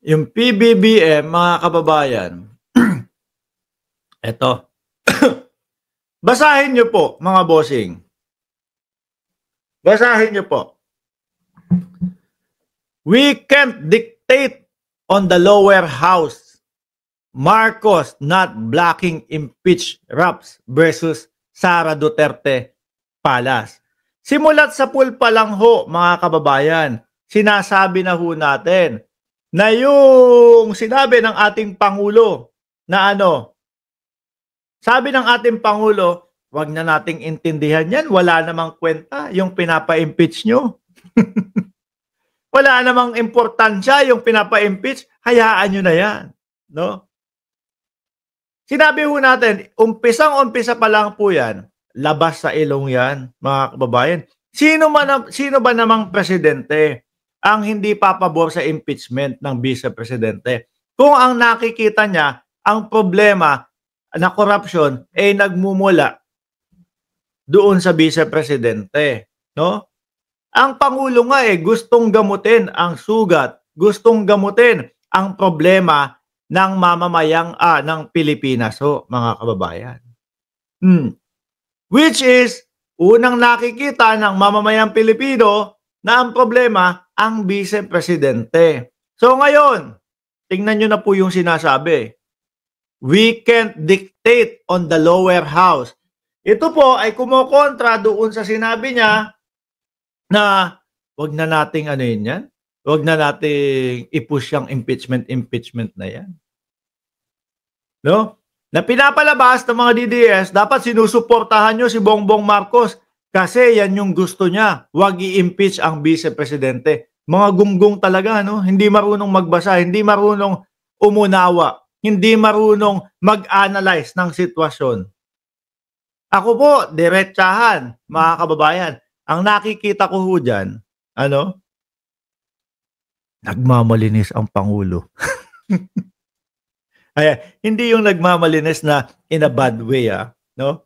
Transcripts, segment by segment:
Yung PBBM, mga kababayan, eto. Basahin niyo po, mga bossing. Basahin niyo po. We can't dictate on the lower house. Marcos not blocking impeach raps versus Sara Duterte Palas. Simulat sa pool pa lang ho, mga kababayan, sinasabi na ho natin na yung sinabi ng ating Pangulo na sabi ng ating Pangulo, wag na nating intindihan yan, wala namang kwenta yung pinapa-impeach nyo. Wala namang importansya yung pinapa-impeach, hayaan nyo na yan. No? Sinabi ho natin, umpisang-umpisa pa lang po yan, labas sa ilong yan, mga kababayan. Sino ba namang presidente ang hindi papabor sa impeachment ng vice-presidente? Kung ang nakikita niya, ang problema na corruption ay nagmumula doon sa vice-presidente, no? Ang Pangulo nga gustong gamutin ang sugat, gustong gamutin ang problema ng mamamayang ng Pilipinas mga kababayan. Which is, unang nakikita ng mamamayang Pilipino na ang problema ang vice-presidente. So ngayon, tingnan nyo na po yung sinasabi. We can't dictate on the lower house. Ito po ay kumokontra doon sa sinabi niya na wag na nating yan. Wag na nating i-push yung impeachment na yan. No? Na pinapalabas ng mga DDS, dapat sinusuportahan nyo si Bongbong Marcos kasi yan yung gusto niya. Wag i-impeach ang vice-presidente. Mga gunggong talaga, no? Hindi marunong magbasa, hindi marunong umunawa, hindi marunong mag-analyze ng sitwasyon. Ako po, diretsahan, mga kababayan. Ang nakikita ko ho dyan, nagmamalinis ang Pangulo. Ay, hindi yung nagmamalinis na in a bad way, no?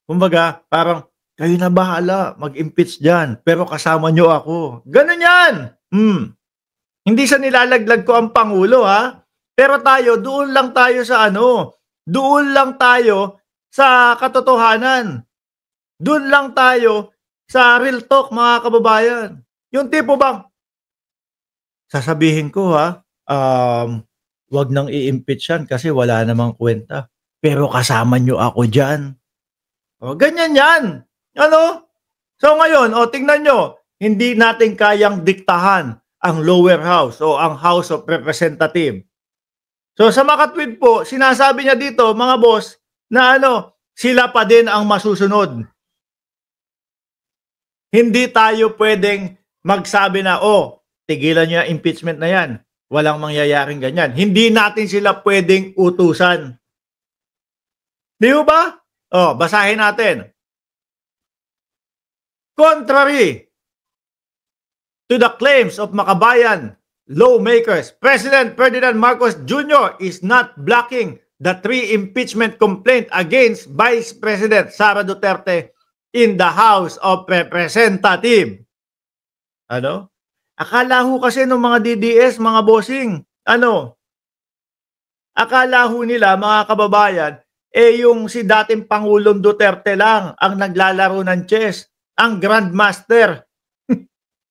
Kumbaga, parang, kayo na bahala, mag-impeach dyan, pero kasama nyo ako. Ganun yan! Hindi sa nilalaglag ko ang Pangulo, Pero tayo, doon lang tayo sa doon lang tayo sa katotohanan. Doon lang tayo sa real talk, mga kababayan. Yung tipo bang, sasabihin ko wag nang i-impeach yan kasi wala namang kwenta. Pero kasama nyo ako dyan. Ganyan yan. So ngayon, tingnan nyo, hindi natin kayang diktahan ang lower house o ang House of Representatives. So sa makatwid po, sinasabi niya dito, mga boss, na sila pa din ang masusunod. Hindi tayo pwedeng magsabi na, tigilan niyo yung impeachment na yan. Walang mangyayaring ganyan. Hindi natin sila pwedeng utusan. Di ba? Basahin natin. Contrary to the claims of Makabayan lawmakers, President Ferdinand Marcos Jr. is not blocking the 3 impeachment complaint against Vice President Sara Duterte in the House of Representatives. Akala ho kasi ng mga DDS, mga bossing, akala ho nila, mga kababayan, yung si dating Pangulong Duterte lang ang naglalaro ng chess, ang Grandmaster.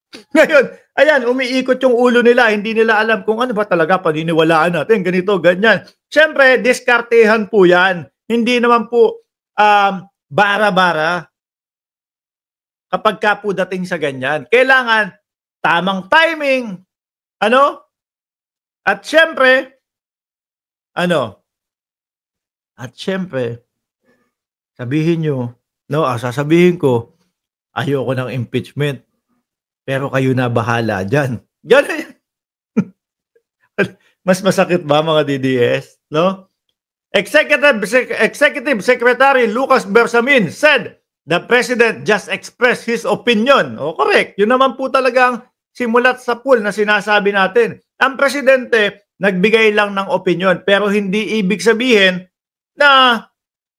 Ngayon, ayan, umiikot yung ulo nila, hindi nila alam kung ano ba talaga paniniwalaan natin, ganito, ganyan. Siyempre, diskartehan po yan. Hindi naman po bara-bara. Kapag ka po dating sa ganyan, kailangan tamang timing, at syempre, sabihin nyo, sasabihin ko, ayoko ng impeachment, pero kayo na bahala dyan. Ganun. Mas masakit ba, mga DDS? No? Executive Secretary Lucas Bersamin said, the President just expressed his opinion. Correct. Yun naman po talagang simulat sa pool na sinasabi natin. Ang Presidente, nagbigay lang ng opinion, pero hindi ibig sabihin na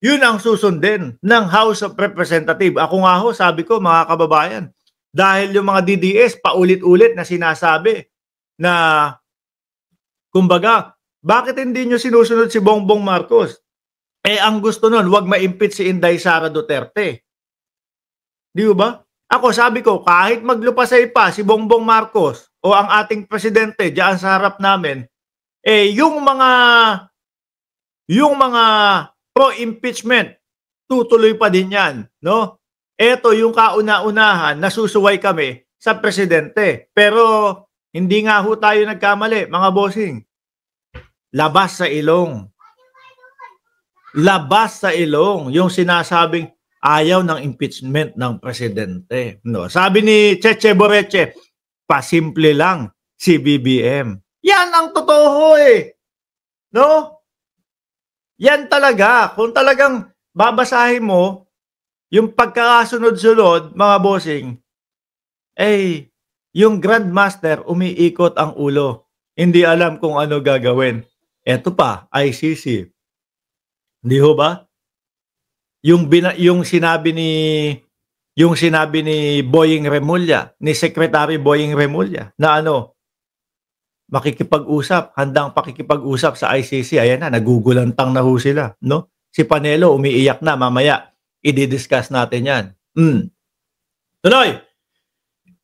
yun ang susundin ng House of Representatives. Ako nga ho, sabi ko, mga kababayan, dahil yung mga DDS paulit-ulit na sinasabi na Kumbaga, bakit hindi nyo sinusunod si Bongbong Marcos? Ang gusto nun, wag ma-impeach si Inday Sara Duterte. Di ba? Ako, sabi ko, kahit maglupasay pa si Bongbong Marcos o ang ating presidente diyan sa harap namin, yung mga pro-impeachment, tutuloy pa din yan, no? Ito yung kauna-unahan, nasusuway kami sa presidente. Pero hindi nga ho tayo nagkamali, mga bossing. Labas sa ilong. Labas sa ilong yung sinasabing ayaw ng impeachment ng presidente. No, sabi ni Cheche Boreche, pasimple lang si BBM. Yan ang totoo No? Yan talaga. Kung talagang babasahin mo yung pagkakasunod-sunod, mga bossing, yung Grandmaster umiikot ang ulo. Hindi alam kung ano gagawin. Eto pa, ICC. Hindi ho ba? Yung sinabi ni Boying Remulla, ni Secretary Boying Remulla, na makikipag-usap, handang pakikipag-usap sa ICC. Ayan na, nagugulantang na ho sila, no? Si Panelo umiiyak na, mamaya i-discuss natin yan. Tuloy.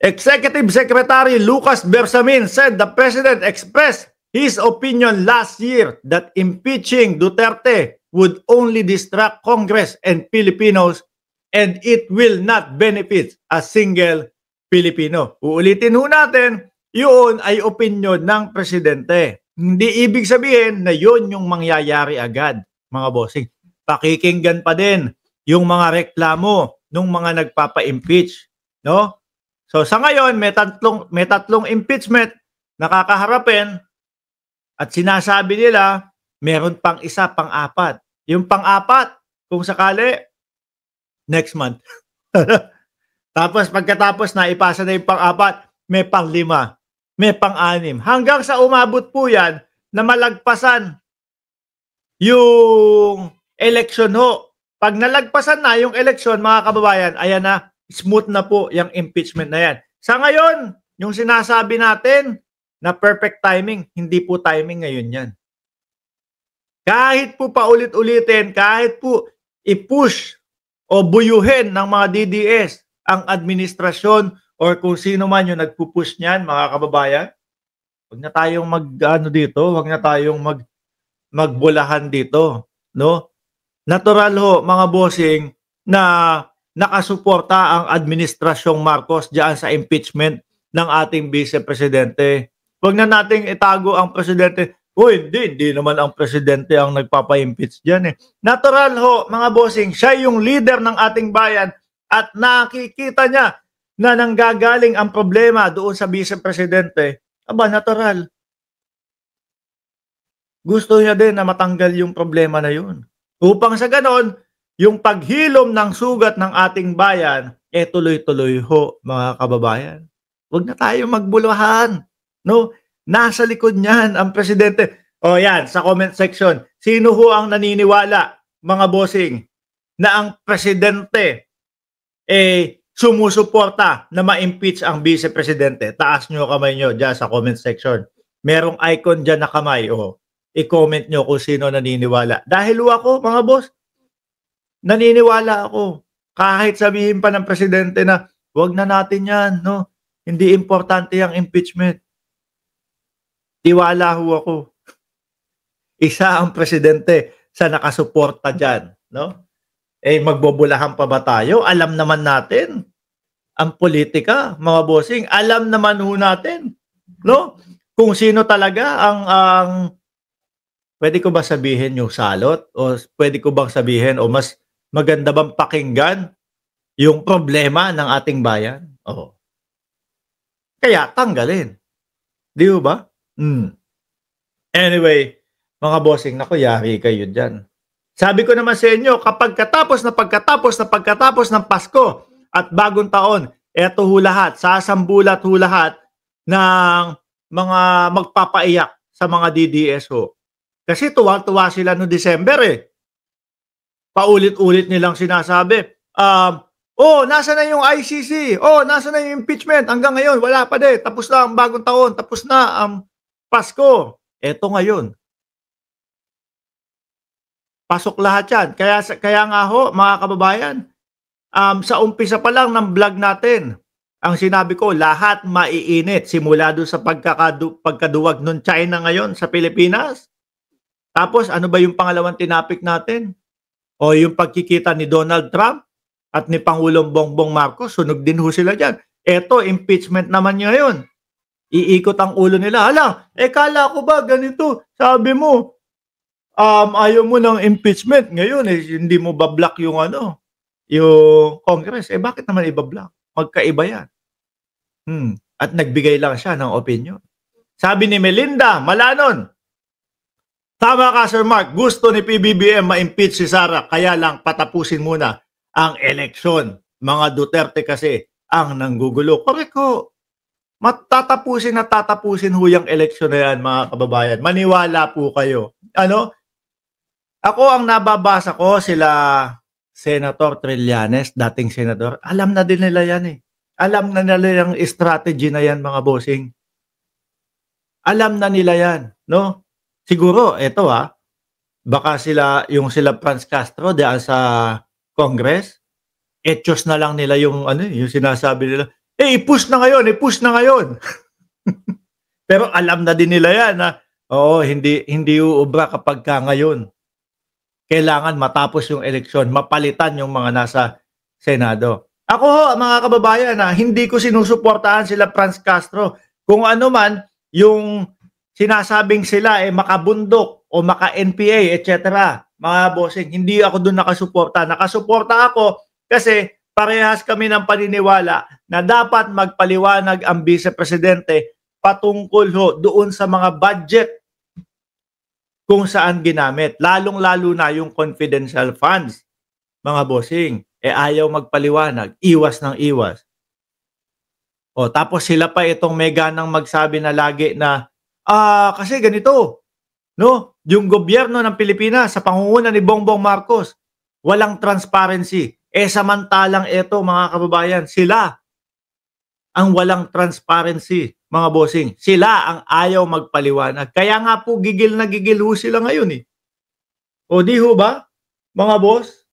Executive Secretary Lucas Bersamin said the President expressed his opinion last year that impeaching Duterte would only distract Congress and Filipinos and it will not benefit a single Filipino. Uulitin ho natin, yun ay opinion ng Presidente. Hindi ibig sabihin na yun yung mangyayari agad, mga bossing. Pakikinggan pa din yung mga reklamo ng mga nagpapa-impeach, no? So sa ngayon may tatlong impeachment na kakaharapin at sinasabi nila meron pang isa, pang-apat. Yung pang-apat, kung sakali, next month. Tapos pagkatapos na ipasa na yung pang-apat, may pang-5, may pang-6. Hanggang sa umabot po yan na malagpasan yung election ho. Pag nalagpasan na yung election, mga kababayan, ayan na, smooth na po yung impeachment na yan. Sa ngayon, yung sinasabi natin na perfect timing, hindi po timing ngayon yan. Kahit po paulit-ulitin, kahit po i-push o buyuhin ng mga DDS ang administrasyon or kung sino man yung nagpupush niyan, mga kababayan, huwag na tayong huwag na tayong magbulahan dito, no? Natural ho, mga bossing, na nakasuporta ang administrasyong Marcos diyan sa impeachment ng ating Vice Presidente. Huwag na nating itago ang presidente. Hindi naman ang presidente ang nagpapa-impeach diyan Natural ho, mga bossing, siya yung leader ng ating bayan at nakikita niya na nanggagaling ang problema doon sa Vice Presidente. Aba, natural. Gusto niya din na matanggal yung problema na yun. Upang sa ganon, yung paghilom ng sugat ng ating bayan, tuloy-tuloy ho, mga kababayan. Huwag na tayo magbuluhan. No? Nasa likod niyan ang presidente. O yan, sa comment section, sino ho ang naniniwala, mga bossing, na ang presidente sumusuporta na ma-impeach ang Vice Presidente? Taas nyo kamay nyo dyan sa comment section. Merong icon dyan na kamay. I-comment nyo kung sino naniniwala. Dahil ako, mga boss, naniniwala ako. Kahit sabihin pa ng presidente na wag na natin yan, no? Hindi importante yung impeachment. Tiwala ho ako. Isa ang presidente sa nakasuporta dyan, no? Magbobolahan pa ba tayo? Alam naman natin ang politika, mga bossing. Alam naman ho natin, no? Kung sino talaga ang pwede ko ba sabihin yung salot? O pwede ko bang sabihin o mas maganda bang pakinggan yung problema ng ating bayan? Kaya tanggalin. Di ba? Anyway, mga bossing, naku, yari kayo dyan. Sabi ko naman sa inyo, kapag pagkatapos ng Pasko at bagong taon, eto ho lahat, sasambulat ho lahat ng mga magpapaiyak sa mga DDS ho. Kasi tuwa-tuwa sila noong December Paulit-ulit nilang sinasabi, nasa na yung ICC, nasa na yung impeachment, hanggang ngayon, wala pa tapos na ang bagong taon, tapos na ang Pasko. Eto ngayon, pasok lahat yan. Kaya nga ho, mga kababayan, sa umpisa pa lang ng vlog natin, ang sinabi ko, lahat maiinit simula do'n sa pagkaduwag nung China ngayon sa Pilipinas. Tapos ano ba yung pangalawang tinapik natin? O yung pagkikita ni Donald Trump at ni Pangulong Bongbong Marcos, sunog din ho sila diyan. Eto, impeachment naman ngayon. Iikot ang ulo nila. Hala, kala ko ba ganito? Sabi mo, ayaw mo ng impeachment. Ngayon, hindi mo ba-block yung yung Congress. Bakit naman iba-block? Magkaiba yan. At nagbigay lang siya ng opinion. Sabi ni Melinda Malanon, tama ka Sir Mark, gusto ni PBBM ma-impeach si Sara, kaya lang patapusin muna ang eleksyon. Mga Duterte kasi ang nanggugulo. Correct ho. Tatapusin ho yung eleksyon na yan, mga kababayan. Maniwala po kayo. Ako ang nababasa ko, sila Senator Trillanes, dating senador, alam na din nila yan eh. Alam na nila yung strategy na yan, mga bossing. Alam na nila yan, no? Siguro, eto baka sila Franz Castro diyan sa Congress, etyos na lang nila yung yung sinasabi nila, i-push na ngayon. Pero alam na din nila yan na, hindi uubra kapag ka ngayon. Kailangan matapos yung eleksyon, mapalitan yung mga nasa Senado. Ako ho, mga kababayan, hindi ko sinusuportahan sila Franz Castro. Kung ano man, yung sinasabing sila makabundok o maka-NPA, etc. Mga bossing, hindi ako doon nakasuporta. Nakasuporta ako kasi parehas kami ng paniniwala na dapat magpaliwanag ang vice-presidente patungkol ho doon sa mga budget kung saan ginamit. Lalong-lalo na yung confidential funds, mga bossing. Ayaw magpaliwanag, iwas ng iwas. Tapos sila pa itong may ganang magsabi na lagi na, kasi ganito, no? Yung gobyerno ng Pilipinas sa pangunguna ni Bongbong Marcos, walang transparency. Samantalang ito, mga kababayan, sila ang walang transparency, mga bossing. Sila ang ayaw magpaliwanag. Kaya nga po gigil na gigil ho sila ngayon eh. Di ho ba, mga boss?